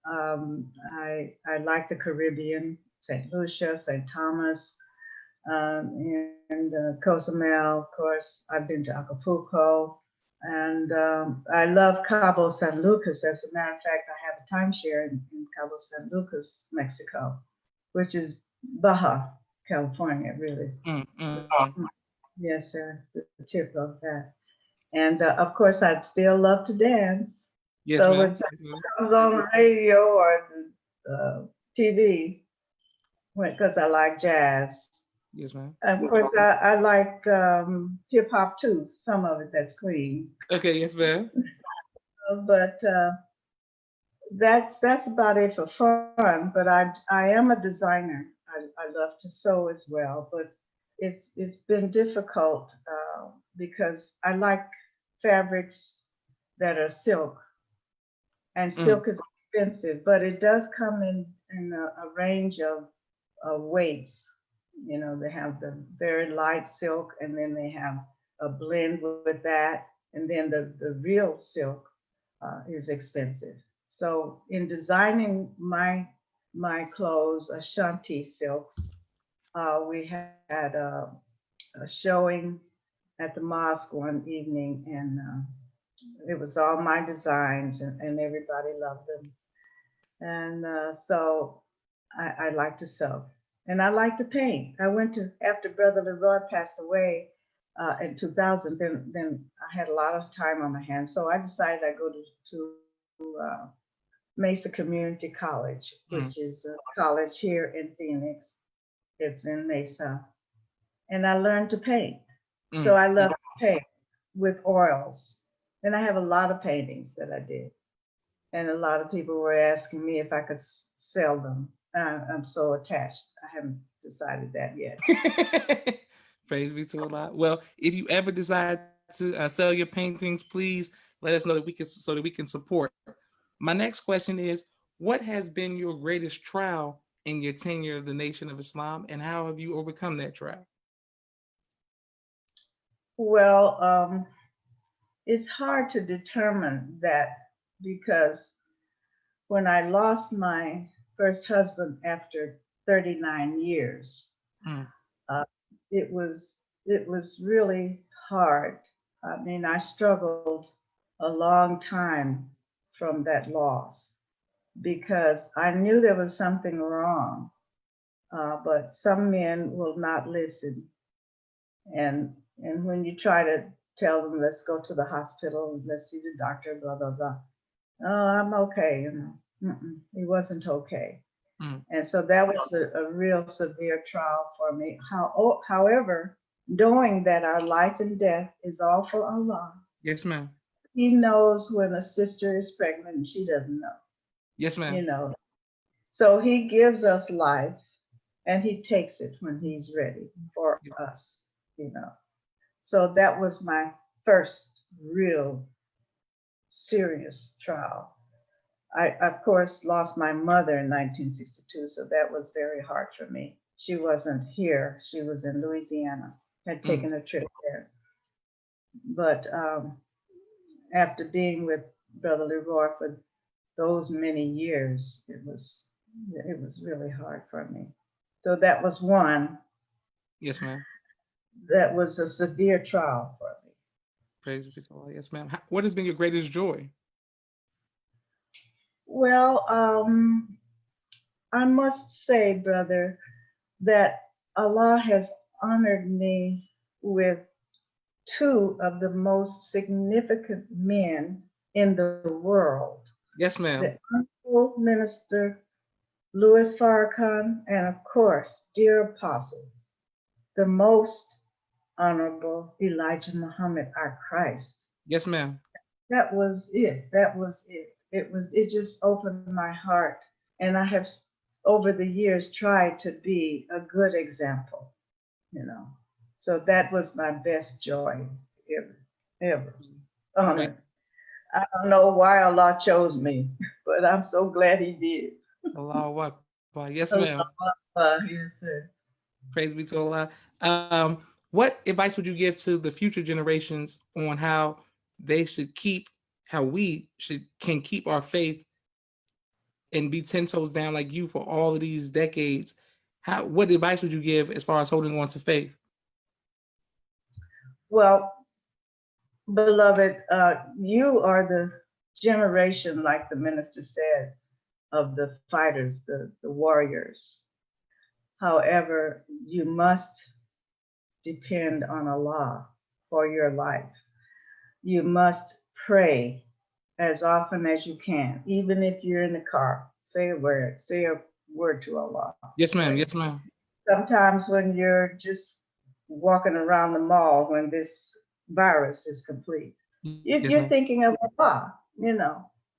I like the Caribbean, St. Lucia, St. Thomas, and Cozumel. Of course, I've been to Acapulco, and I love Cabo San Lucas. As a matter of fact, I have a timeshare in Cabo San Lucas, Mexico, which is Baja California, really. Mm, mm, Yes, sir, the tip of that. And of course, I'd still love to dance. yes, So ma'am. when Yes, something ma'am. comes on the radio or the TV, because I like jazz. Yes, ma'am. And of course, I like hip hop too. Some of it that's clean, Okay, yes, ma'am. but that's about it for fun. But I am a designer. I love to sew as well, but it's been difficult because I like fabrics that are silk, and Mm, silk is expensive, but it does come in a range of weights. You know, they have the very light silk, and then they have a blend with that, and then the real silk is expensive. So in designing my clothes, Ashanti silks, we had a showing at the mosque one evening, and it was all my designs, and everybody loved them. And so I like to sew, and I like to paint. I went to after Brother Leroy passed away in 2000. Then I had a lot of time on my hands, so I decided I'd go to Mesa Community College, which mm, is a college here in Phoenix. It's in Mesa, and I learned to paint. So mm, I mm. love to paint with oils, and I have a lot of paintings that I did, and a lot of people were asking me if I could sell them. I'm so attached. I haven't decided that yet. Praise be to Allah. Well, if you ever decide to sell your paintings, please let us know that we can so that we can support. My next question is, what has been your greatest trial in your tenure of the Nation of Islam, and how have you overcome that trial? Well, it's hard to determine that because when I lost my first husband after 39 years, Mm, uh, it was really hard. I mean, I struggled a long time from that loss because I knew there was something wrong, but some men will not listen. And when you try to tell them, let's go to the hospital, let's see the doctor, blah blah blah. Oh, I'm okay. You know, he wasn't okay. mm. And so that was a real severe trial for me. However, knowing that our life and death is all for Allah, Yes, ma'am. He knows when a sister is pregnant and she doesn't know, Yes, you ma'am. know. So He gives us life and He takes it when He's ready for us, you know. So that was my first real serious trial. I, of course, lost my mother in 1962, so that was very hard for me. She wasn't here, she was in Louisiana, had Mm, taken a trip there. But after being with Brother Leroy for those many years, it was really hard for me. So that was one yes, ma'am. that was a severe trial for me. Praise be to Allah. Yes, ma'am. What has been your greatest joy? Well, I must say, brother, that Allah has honored me with two of the most significant men in the world. Yes, The ma'am. Honorable Minister Louis Farrakhan, and of course, dear Apostle, the most Honorable Elijah Muhammad, our Christ. Yes, ma'am. That was it. That was it. It just opened my heart, and I have over the years tried to be a good example, you know. So that was my best joy ever, ever. Praise Honor. I don't know why Allah chose me, but I'm so glad He did. Allahu Akbar. Yes, ma'am. Allah, yes, sir. Praise be to Allah. What advice would you give to the future generations on how they should keep, how we should can keep our faith and be 10 toes down like you for all of these decades? What advice would you give as far as holding on to faith? Well, beloved, you are the generation, like the minister said, of the fighters, the warriors. However, you must depend on Allah for your life. You must pray as often as you can, even if you're in the car. Say a word to Allah. Yes, ma'am. Pray. Yes, ma'am. Sometimes when you're just walking around the mall when this virus is complete, Yes, you're ma'am. thinking of Allah,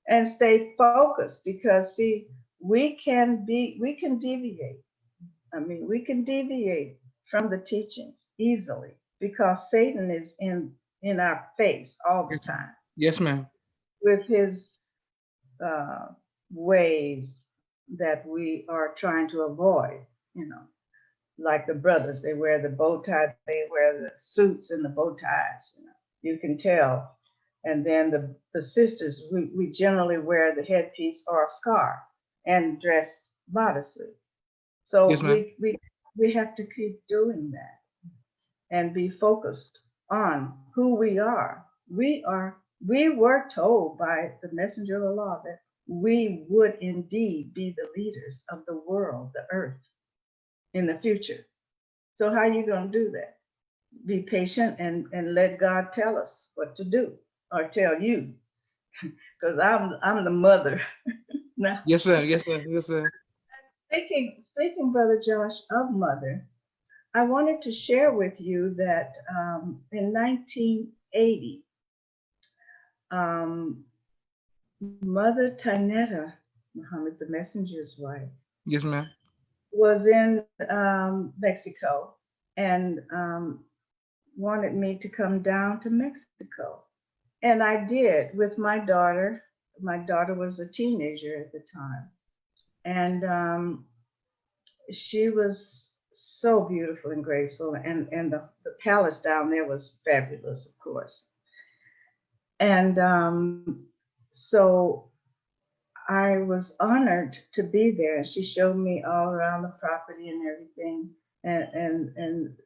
and stay focused because see, we can deviate. I mean, we can deviate from the teachings easily because Satan is in our face all the Yes, time yes, ma'am. with his uh, ways that we are trying to avoid. You know, like the brothers, they wear the bow tie, they wear the suits and the bow ties. You can tell. And then the sisters, we generally wear the headpiece or a scarf and dress modestly. Yes, So ma'am. we have to keep doing that and be focused on who we are. We were told by the messenger of Allah that we would indeed be the leaders of the world, the earth in the future. So how are you going to do that? Be patient and let God tell us what to do or tell you because I'm the mother now. Yes, ma'am. Yes, ma'am. Yes, ma'am. Speaking, Brother Josh, of mother, I wanted to share with you that in 1980, um, Mother Tanetta Muhammad, the messenger's wife, Yes, ma'am. was in Mexico and wanted me to come down to Mexico. And I did with my daughter. My daughter was a teenager at the time. And she was so beautiful and graceful. And the palace down there was fabulous, of course. And so I was honored to be there. She showed me all around the property and everything. And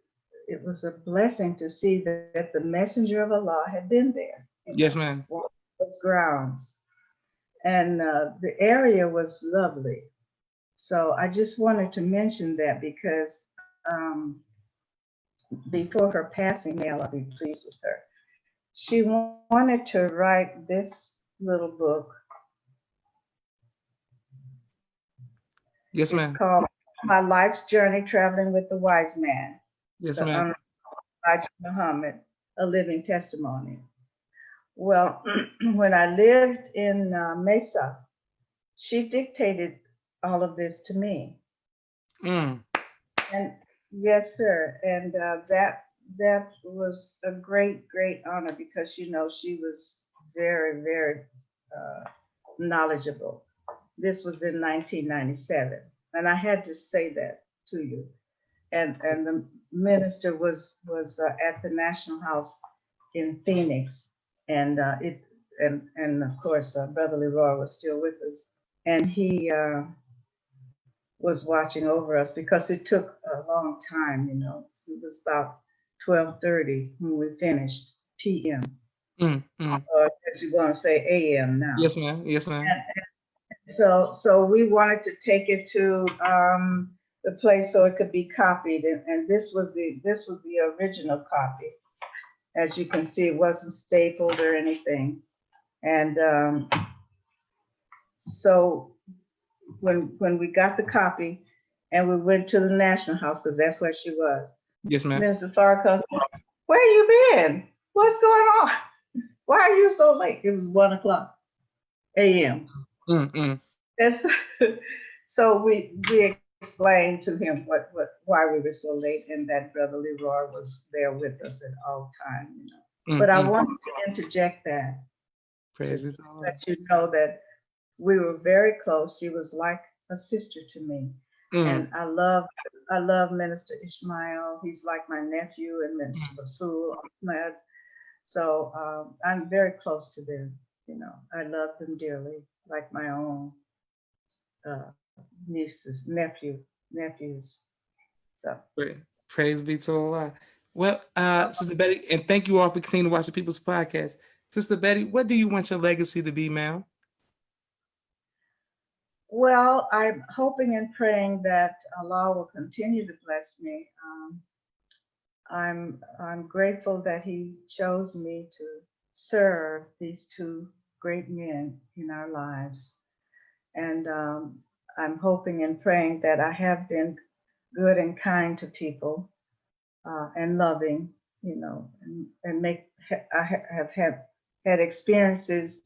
it was a blessing to see that the messenger of Allah had been there, Yes, ma'am. on those grounds. And the area was lovely. So I just wanted to mention that because before her passing, may Allah be pleased with her, she wanted to write this little book. Yes, It's ma'am. called My Life's Journey Traveling with the Wise Man, Yes, the ma'am. Hon Elijah Muhammad, a living testimony. Well, when I lived in Mesa, she dictated all of this to me. Mm. And yes, sir. And that was a great honor because she was very knowledgeable. This was in 1997, and I had to say that to you. And the minister was at the National House in Phoenix, and and of course Brother Leroy was still with us, and he was watching over us because it took a long time. It was about 12:30 when we finished p.m. Mm. Mm. Or as you're going to say a.m. now. Yes, ma'am. Yes, ma'am. So we wanted to take it to the place so it could be copied, and this was the original copy. As you can see, it wasn't stapled or anything. And so when we got the copy and we went to the National House because that's where she was, Yes, ma'am. Mr. Farrakhan said, "Where you been? What's going on? Why are you so late?" It was 1 o'clock a.m. Mm. Mm. That's so we explained to him why we were so late and that Brother Leroy was there with us at all time. Mm. But I Mm. wanted to interject that Praise to be to Allah. let you know that we were very close. She was like a sister to me. Mm, And I love Minister Ishmael. He's like my nephew, and Minister mm. Basul Ahmed. So I'm very close to them. You know, I love them dearly, like my own uh, nieces, nephews. So Praise be to Allah. Well, Sister Betty, and thank you all for continuing to watch the People's Podcast. Sister Betty, what do you want your legacy to be, ma'am? well, I'm hoping and praying that Allah will continue to bless me. I'm grateful that He chose me to serve these two great men in our lives, and I'm hoping and praying that I have been good and kind to people and loving, you know, and have had experiences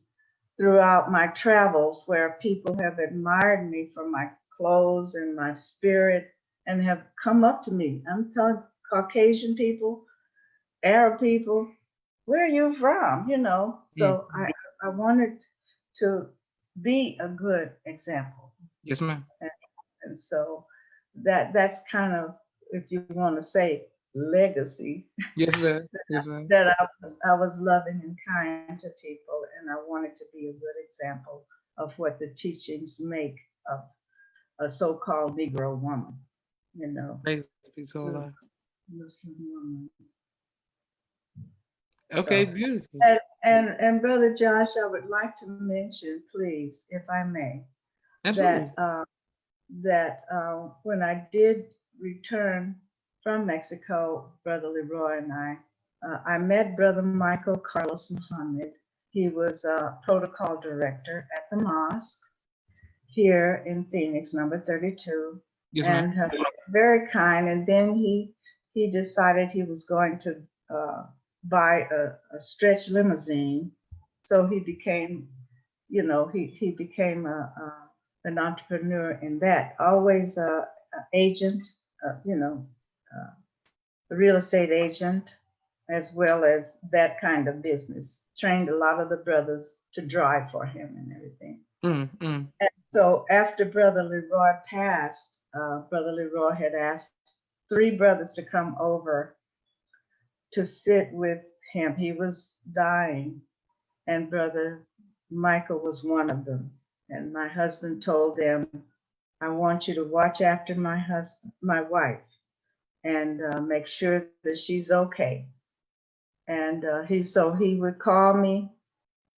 throughout my travels where people have admired me for my clothes and my spirit and have come up to me. I'm telling Caucasian people, Arab people, where are you from? You know, Mm. so I wanted to be a good example. Yes, ma'am. And, and so that's kind of, if you want to say, legacy Yes, ma'am. Yes, ma'am. that I was loving and kind to people, and I wanted to be a good example of what the teachings make of a so-called Negro woman, you know, Praise be to to Allah. Muslim woman. Okay, So, beautiful. and Brother Josh, I would like to mention, please, if I may, that Absolutely. when I did return from Mexico, Brother Leroy and I met Brother Michael Carlos Muhammad. He was a protocol director at the mosque here in Phoenix, number 32, Yes, ma'am. and very kind. And then he decided he was going to buy a stretch limousine, so he became, you know, he became an entrepreneur in that. Always a agent, you know, a real estate agent, as well as that kind of business. Trained a lot of the brothers to drive for him and everything. Mm, mm. So after Brother Leroy passed, Brother Leroy had asked three brothers to come over to sit with him. He was dying, and Brother Michael was one of them. And my husband told them, "I want you to watch after my wife, and make sure that she's okay." And he would call me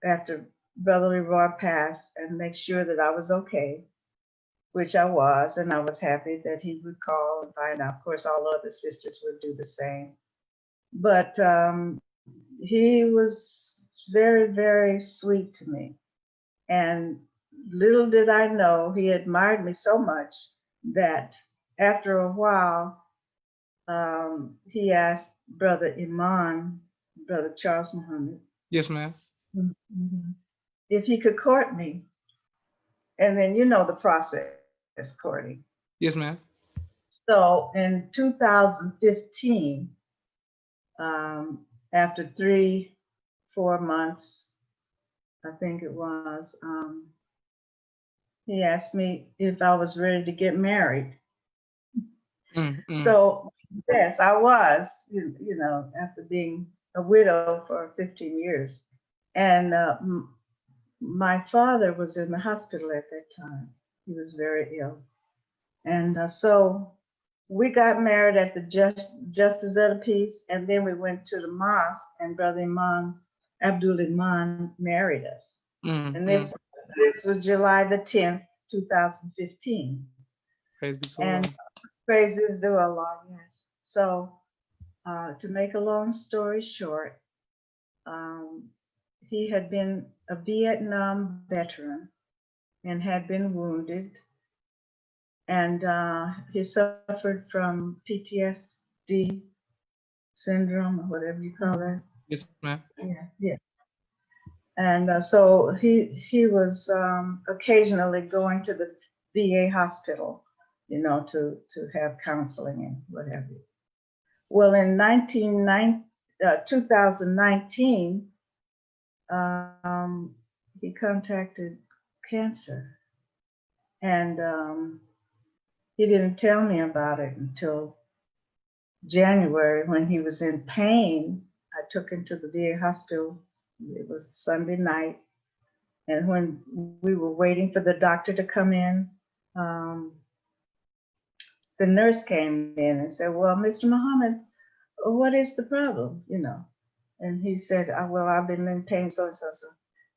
after Brother Leroy passed and make sure that I was okay, which I was, and I was happy that he would call and find out. Of course, all other sisters would do the same. But he was very, very sweet to me. And little did I know, he admired me so much that after a while, he asked Brother Iman, Brother Charles Muhammad, Yes, ma'am. mhm, if he could court me. And then you know the process, courting. Yes, ma'am. So in 2015, after 4 months, I think it was, he asked me if I was ready to get married. Mm, mm. So yes, I was, you know, after being a widow for 15 years. And my father was in the hospital at that time. He was very ill. And so we got married at the Justice of the Peace, and then we went to the mosque, and Brother Iman, Abdul Iman, married us. Mm, And mm. this was July the 10th, 2015. Praise be to And Allah. praises to Allah, yes. So to make a long story short, um, he had been a Vietnam veteran and had been wounded, and he suffered from PTSD syndrome, or whatever you call that. Yes, ma'am. Yeah, yeah. And so he was occasionally going to the VA hospital, you know, to have counseling and what have you. Well, in 2019, he contracted cancer, and he didn't tell me about it until January when he was in pain. I took him to the VA hospital. It was Sunday night. And when we were waiting for the doctor to come in, um, the nurse came in and said, "Well, Mr. Muhammad, what is the problem?" And he said, "Well, I've been in pain, so and so, so."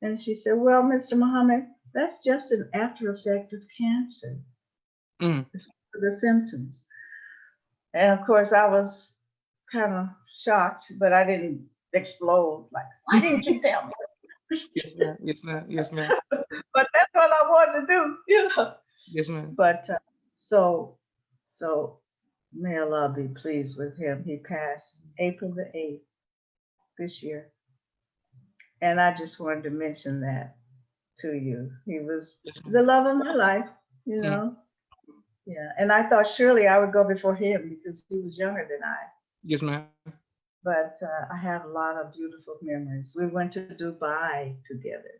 And she said, "Well, Mr. Muhammad, that's just an after effect of cancer. Mm. It's the symptoms." And of course, I was kind of shocked, but I didn't explode like, "Why didn't you tell me?" Yes, ma'am. Yes, ma'am. Yes, ma'am. But that's what I wanted to do. Yes, ma'am. But so, so may Allah be pleased with him. He passed April the 8th this year. And I just wanted to mention that to you. He was Yes, the ma'am. love of my life, you Mm. know. Yeah. And I thought surely I would go before him because he was younger than I. Yes, ma'am. But I have a lot of beautiful memories. We went to Dubai together.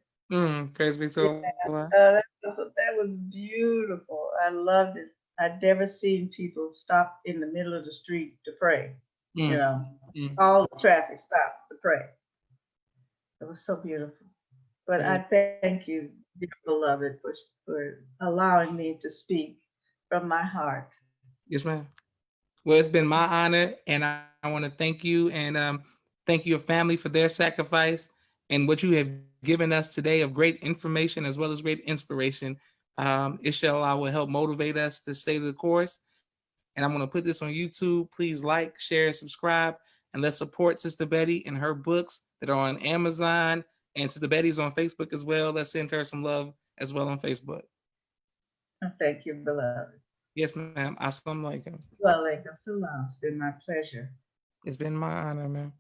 Praise be Yeah, to Allah. that was beautiful. I loved it. I'd never seen people stop in the middle of the street to pray. You Mm. know, Mm. all the traffic stopped to pray. It was so beautiful. But Praise. I thank you, dear beloved, for allowing me to speak from my heart. Yes, ma'am. Well, it's been my honor, and I want to thank you and thank your family for their sacrifice and what you have given us today of great information as well as great inspiration. Inshallah will help motivate us to stay the course. And I'm going to put this on YouTube. Please like, share, subscribe, and let's support Sister Betty and her books that are on Amazon. And Sister Betty's on Facebook as well. Let's send her some love as well on Facebook. And thank you, beloved. Yes, ma'am. Assalamu alaikum. Well, like salam. It's been my pleasure. It's been my honor, ma'am.